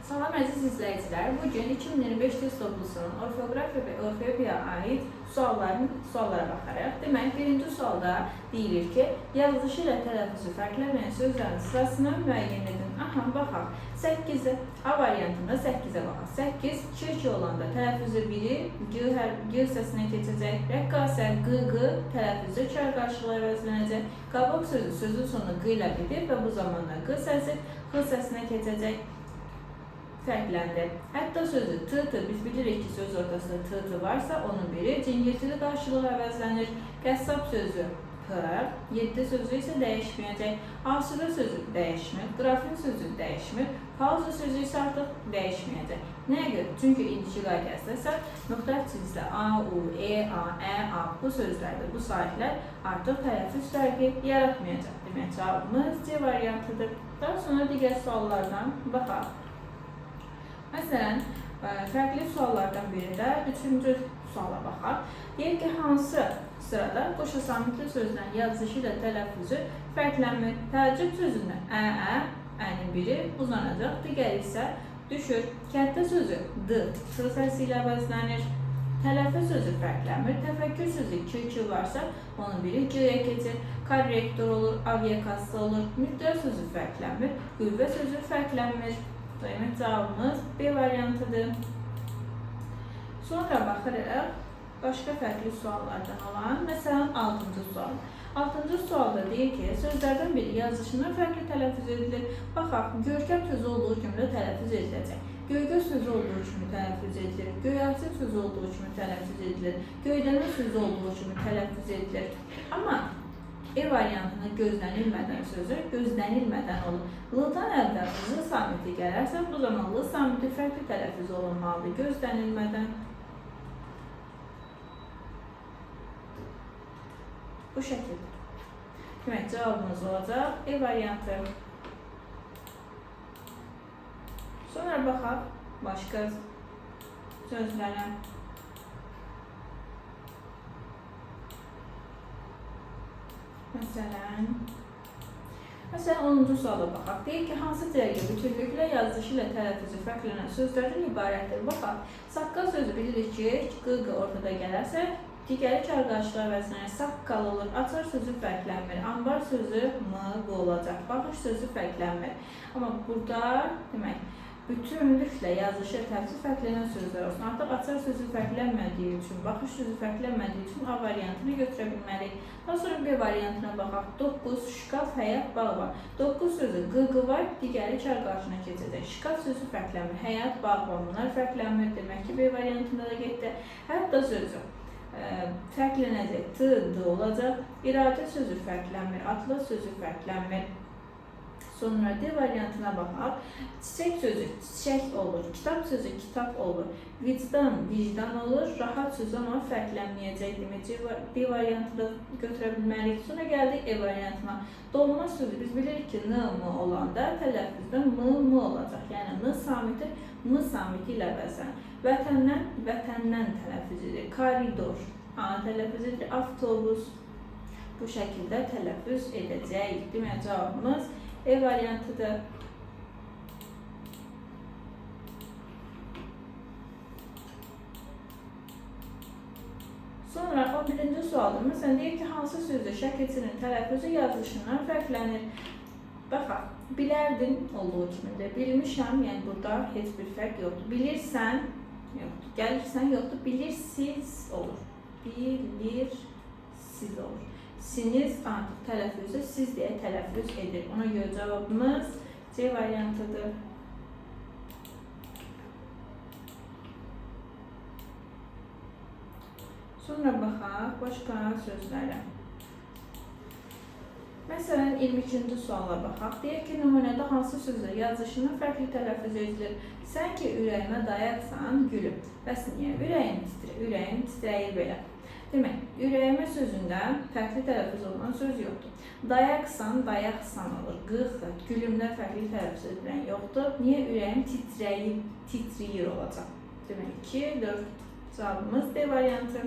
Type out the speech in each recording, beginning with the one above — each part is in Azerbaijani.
Salam əziz izləyicilər, bugün 2025 test toplusunun orfoqrafiya və orfoepiyaya aid suallara baxarıq. Demək, birinci sualda deyilir ki, yazılışı ilə tələffüzü fərqlənməyən sözlərin sırasını müəyyən edin. Aha, baxaq. 8-ə, A variantında 8-ə baxaq. 8, 2 olanda tələffüzü biri G hissəsinə keçəcək. Rəqqasə, Q tələffüzü çar qarşılığı əvəzlənəcək. Qabaq sözü sözün sonu Q ilə bitir və bu zamanda Q səsi X səsinə keçəcək. Fərqləndir. Hətta sözü t, biz bilirik ki, söz ortasında t varsa, onun biri cingiltili qarşılığı əvəzlənir. Qəssab sözü p, 7 sözü isə dəyişməyəcək. Asudə sözü dəyişmir, qrafin sözü dəyişmir, pauza sözü isə artıq dəyişməyəcək. Nəyə görə? Çünki indiki qayda əsasən müxtəlif cizgdə A, U, E, A, Ə, A bu sözlərdir, bu sahiblər artıq tələffüz fərqi yaratmayacaq. Demək, cavabımız C variantıdır. Daha sonra digər suallardan baxaq. Məsələn, fərqli suallardan biri də 3-cü suala baxaq. Deyək ki, hansı sırada qoşasamitli sözdən yazılışı ilə tələffüzü fərqlənmir? Təəccüb sözündə ənin biri uzanacaq, digəri isə düşür. Kənddə sözü d səsi ilə əvəzlənir. Tələffüz sözü fərqlənmir. Təfəkkür sözü 2 varsa, onun biri g-yə keçir. Korrektor olur, aviakassa olur. Müddət sözü fərqlənmir. Qüvvə sözü fərqlənmir. Demək, cavabımız B variantıdır. Sonra baxırıq başqa fərqli suallardan olan, məsələn, 6-cı sual. 6-cı sualda deyir ki, sözlərdən biri yazılışından fərqli tələffüz edilir. Baxaq, görkəm sözü olduğu kimi də tələffüz ediləcək. Göygöz sözü olduğu kimi tələffüz edilir. Göyalçın sözü olduğu kimi tələffüz edilir. Göydəmir sözü olduğu kimi tələffüz edilir. Amma E variantında gözlənilmədən sözü gözlənilmədən olur. L-dan əvvəl L samiti gələrsə, bu zaman L samiti fərqli tələffüz olunmalıdır. Gözlənilmədən. Bu şəkildə. Demək, cavabımız olacaq E variantı. Sonra baxaq başqa sözlərə. Məsələn, 10-cu suala baxaq. Deyək ki, hansı cərgə bütünlüklə yazılışı ilə tələffüzü fərqlənən sözlərdən ibarətdir? Baxaq, saqqal sözü bilirik ki, q ortada gələrsə, digəri kar qarşılığı əvəzlənir. Saqqal olur, açar sözü fərqlənmir. Ambar sözü bu olacaq. Baxış sözü fərqlənmir. Amma burada, demək, bütünlüklə yazılışı tələffüzü fərqlənən sözlər olsun. Artıq açar sözü fərqlənmədiyi üçün, baxış sözü fərqlənmədiyi üçün A variantını götürə bilməliyik. Daha sonra B variantına baxaq. 9, şkaf, həyat, bağ var. 9 sözü q var, digəri kar qarşına keçəcək. Şkaf sözü fərqlənmir, həyat, bağ var. Bunlar fərqlənmir. Demək ki, B variantında da getdi. Hətta sözü fərqlənəcək. T olacaq. İradə sözü fərqlənmir, atla sözü fərqlənmir. Sonra D variantına baxaq. Çiçək sözü çiçək olur, kitab sözü kitab olur, vicdan olur, rahat sözü amma fərqlənməyəcək. Demək, D variantını götürə bilməliyik. Sonra gəldik E variantına. Dolma sözü biz bilirik ki, n olanda tələffüzdə m olacaq. Yəni n samiti ilə əvəzlənir. Vətəndən tələffüz edir. Koridor tələffüz edir. Avtobus bu şəkildə tələffüz edəcək. Demək, cavabımız E variantıdır. Sonra 11-ci sualda, məsələn, deyək ki, hansı sözdə şəkilçinin tələffüzü yazılışından fərqlənir? Baxaq, bilərdin olduğu kimi də bilmişəm, yəni burada heç bir fərq yoxdur. Bilirsən, yoxdur. Gəlirsən, yoxdur. Bilirsiz olur. Bilirsiz olur. Siniz artıq tələffüzü siz deyə tələffüz edir. Ona görə cavabımız C variantıdır. Sonra baxaq başqa sözlərə. Məsələn, 22-ci suala baxaq. Deyək ki, nümunədə hansı sözlər yazılışından fərqli tələffüz edilir? Sən ki, ürəyimə dayaqsan, gülüm. Bəs niyə? Ürəyim titrəyir belə. Demək, ürəyimə sözündə fərqli tələffüz olunan söz yoxdur. Dayaqsan, dayaqsan olur. Gülümdə fərqli tələffüz edilən yoxdur. Niyə? Ürəyim titrəyir olacaq. Demək ki, 4 cavabımız D variantı.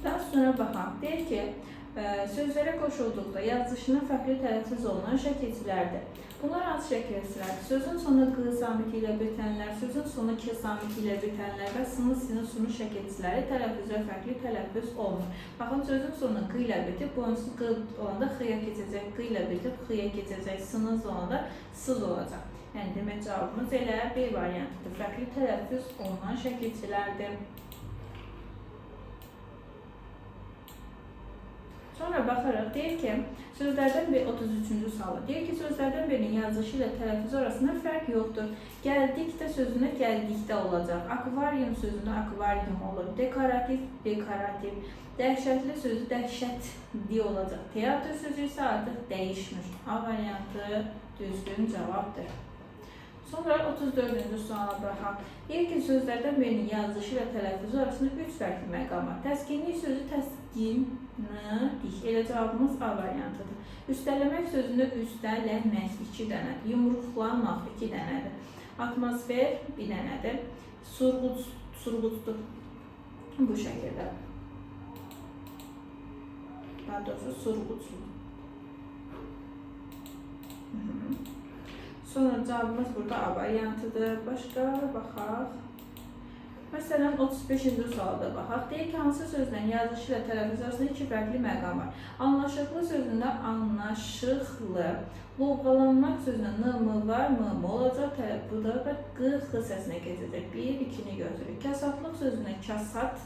Daha sonra baxaq. Deyək ki, sözlərə qoşulduqda yazılışına fərqli tələffüz olunan şəkilçilərdir. Bunlar hansı şəkilçilərdir? Sözün sonu q samiti ilə bitənlər, sözün sonu k samiti ilə bitənlər və sını, sini, sunu şəkilçiləri tələffüzə fərqli tələffüz olunur. Baxın, sözün sonu q ilə bitib, bonusu q olanda x-ya keçəcək, q ilə bitib, x-ya keçəcək, sınız olanda sız olacaq. Yəni, demək cavabımız elə B variantıdır. Fərqli tələffüz olunan şəkilçilərdir. Sonra baxaraq, deyir ki, sözlərdən bir 33-cü sualı. Deyir ki, sözlərdən birinin yazılışı ilə tələffüzü arasında fərq yoxdur. Gəldikdə sözünə gəldikdə olacaq. Akvarium sözünə akvarium olur. Dekorativ, dekorativ. Dəhşətli sözü dəhşətli olacaq. Teatr sözü isə artıq dəyişmir. A variantı düzgün cavabdır. Sonra 34-cü suala baxaq. Deyir ki, sözlərdən birinin yazılışı ilə tələffüzü arasında 3 fərqli məqam var. Təskinlik sözü təskinlik. Elə cavabımız A variantıdır. Üstələmək sözündə üstələmək 2 dənədir. Yumruqlamaq 2 dənədir. Atmosfer 1 dənədir. Surğucdur. Bu şəkildə. Daha doğrusu surğucdur. Sonra cavabımız burada A variantıdır. Başqa baxaq. Məsələn, 35-ci sualda baxaq. Deyir ki, hansı sözlərin yazılışı ilə tələffüz arasında 2 fərqli məqam var. Anlaşıqlı sözündə anlaşıqlı. Lovğalanmaq sözündə n-m var, m-m olacaq. Burada da q-x səsinə keçəcək. 1-2-ni götürürük. Kasatlıq sözündə kasat,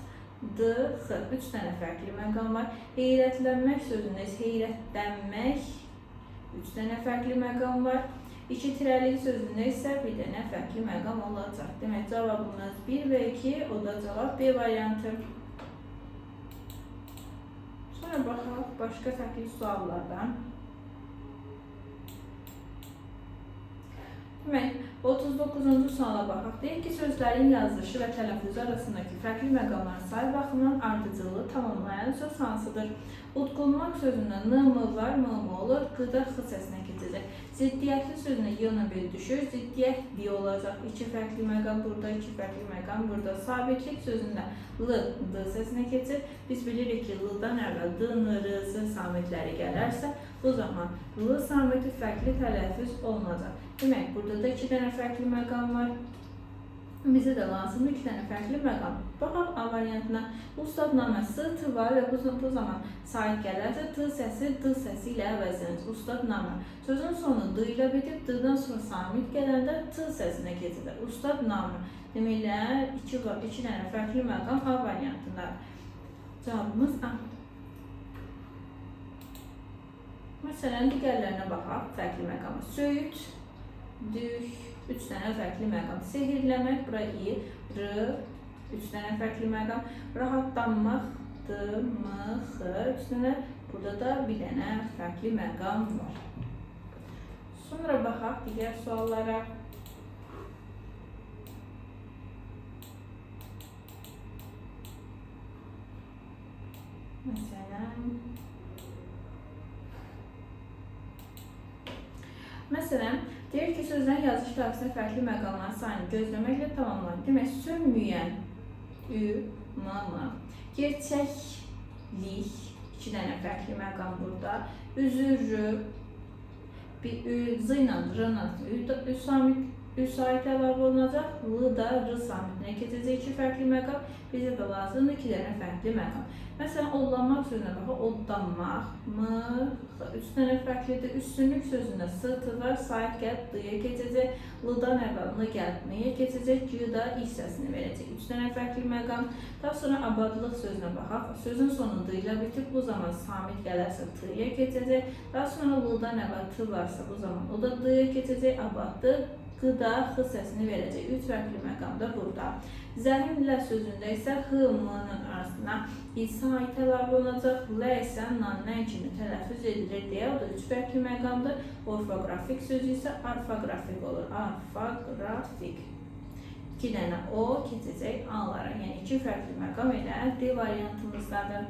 d-x. 3 dənə fərqli məqam var. Heyrətlənmək sözündə heyrətlənmək. 3 dənə fərqli məqam var. İki tirəlik sözündə isə bir dənə fərqli məqam olacaq. Demək, cavabımız 1 və 2, o da cavab B variantı. Sonra baxaq başqa fərqli suallardan. Demək, 39-cu suala baxaq. Deyir ki, sözlərin yazılışı və tələffüzü arasındakı fərqli məqamların sayı baxımından ardıcılığı tamamlayan söz hansıdır? Udqunmaq sözündə n-m var, m-m olur, q-da x səsinə keçəcək. Ziddiyyətli sözündə y-na bir düşür, ziddiyyət bir olacaq. 2 fərqli məqam burada, 2 fərqli məqam burada. Sabitlik sözündə l, d səsinə keçir. Biz bilirik ki, l-dan əvvəl d, n, r, s samitləri gələrsə, bu zaman l samiti fərqli tələffüz olunacaq. Demək, burada da 2 dənə fərqli məqam var. Bizə də lazımdır 2 dənə fərqli məqam. Baxaq A variantına. Ustadnamə s, t var və bu zaman sait gələrsə t səsi d səsi ilə əvəzlənir. Ustadnamə. Sözün sonu d ilə bitib, d-dan sonra samit gələndə t səsinə keçir. Ustadnamə. Deməklər 2 dənə fərqli məqam A variantındadır. Cavabımız A. Məsələn, digərlərinə baxaq. Fərqli məqamı. Söyüd, dük. 3 dənə fərqli məqam. Sehirləmək, bura i, r, 3 dənə fərqli məqam. Rahatlanmaq, d, m, x, 3 dənə. Burada da bir dənə fərqli məqam var. Sonra baxaq digər suallara. Məsələn, deyir ki, sözlərin yazılış tarixində fərqli məqamların sayını gözləməklə tamamlanır. Demək, sönməyən, ü, m, m. Gerçəklik, 2 dənə fərqli məqam burada. Üzürü, z ilə r samit, ü sait əlavə olunacaq. L da r samitinə keçəcək 2 fərqli məqam. Bizə də lazımdır 2 dənə fərqli məqam. Məsələn, odlanmaq sözünə baxaq, odlanmaq, m, 3 dənə fərqlidir. Üstünlük sözündə s, t var, sait gəlib d-ya keçəcək. L-dan əvvəl n gəlib n-ya keçəcək, g da i səsini verəcək. 3 dənə fərqli məqam. Daha sonra abadlıq sözünə baxaq. Sözün sonu d ilə bitib, bu zaman samit gələrsə t-ya keçəcək. Daha sonra l-dan əvvəl t varsa, bu zaman o da d-ya keçəcək, abadlı. Q-da x səsini verəcək. 3 fərqli məqam da burada. Zəhimlə sözündə isə x, m-nın arasına i sait əlavə olunacaq. L isə nan kimi tələffüz edilir deyə, o da 3 fərqli məqamdır. Orfoqrafik sözü isə arfoqrafik olur. Arfoqrafik. 2 dənə o keçəcək A-lara. Yəni 2 fərqli məqam elə D variantımızdadır.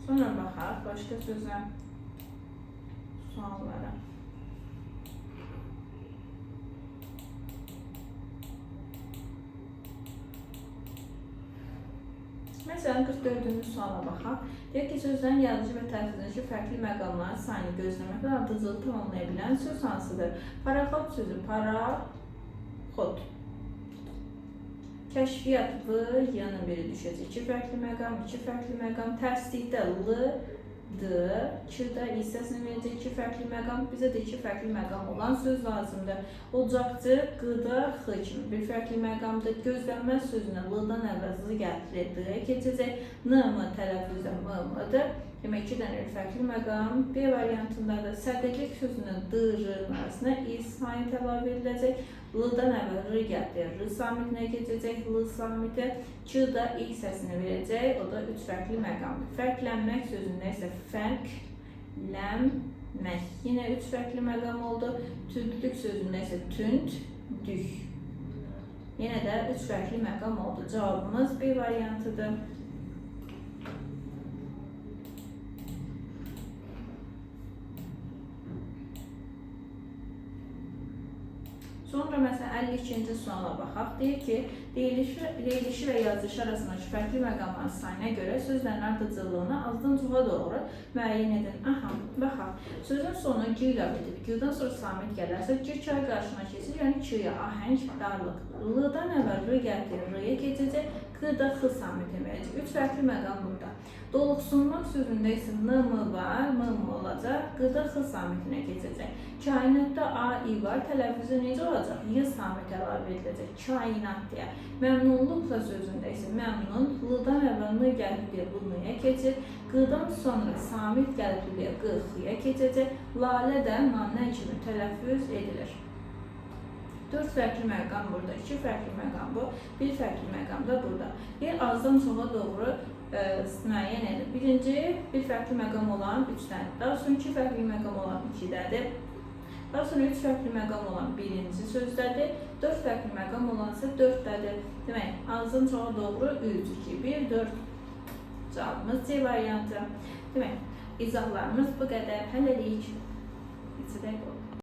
Sonra baxaq başqa sözə, suallara. Məsələn, 44-cü suala baxaq. Deyək ki, sözlərin yazıcı və təlfizdəki fərqli məqamların sayını gözləməklə ardıcılı tamamlaya bilən söz hansıdır? Paraxod sözü, paraxod. Kəşfiyyat, v, yanı biri düşəcək. 2 fərqli məqam, 2 fərqli məqam. Təsdiqdə l, d, ç-da i səsini verəcək 2 fərqli məqam. Bizə də 2 fərqli məqam olan söz lazımdır. Ocaqçı, qıda, x kimi bir fərqli məqamdır. Gözlənməz sözünə l-dan əvvəl z gətirir, d-yə keçəcək. N-m tələffüzdə m-m'dır. Demək 2 dənə fərqli məqam. B variantında da sədəqlik sözünə d, r arasına i samit əlavə ediləcək. L-dan əvvəl r gətirir, r samitinə keçəcək, l samiti. Ç-da i səsini verəcək, o da 3 fərqli məqamdır. Fərqlənmək sözündə isə fərq, lənmək. Yine 3 fərqli məqam oldu. Tündlük sözündə isə tünd, dük. Yine də 3 fərqli məqam oldu. Cavabımız B variantıdır. Sonra məsələn 52-ci suala baxaq. Deyir ki, deyilişi və yazılışı arasındakı fərqli məqamların sayına görə sözlərin ardıcıllığını azdan çoxa doğru müəyyən edin. Aha, baxaq. Sözün sonu g ilə bitir. G-dan sonra samit gələrsə, g çay qarşına keçir, yəni k-ya ahəng, darlıq. L-dan əvvəl r gətirir, r-ya keçəcək, q-da x samiti verəcək. 3 fərqli məqam burada. Doluxsunmaq sözündə isə n-m var, m-m olacaq, q-da x samitinə keçəcək. Kainatda a, i var, tələffüzü necə olacaq? Y samit əlavə ediləcək, kainat deyə. Məmnunluqla sözündə isə məmnun, l-dan əvvəl n gəlib deyə bu n-ya keçir, q-dan sonra samit gəlib deyə q x-ya keçəcək, lalə də nanə kimi tələffüz edilir. 4 fərqli məqam burada, 2 fərqli məqam bu, 1 fərqli məqam da burada. Bir azdan çoxa doğru müəyyən edin. Birinci, 1 fərqli məqam olan 3 dənədir. Daha sonra 2 fərqli məqam olan 2 dədir. Daha sonra 3 fərqli məqam olan 1-ci sözdədir. 4 fərqli məqam olan isə 4 dədir. Demək, azdan çoxa doğru 3, 2, 1, 4. Cavabımız C variantı. Demək, izahlarımız bu qədər. Hələlik. İçidək olur.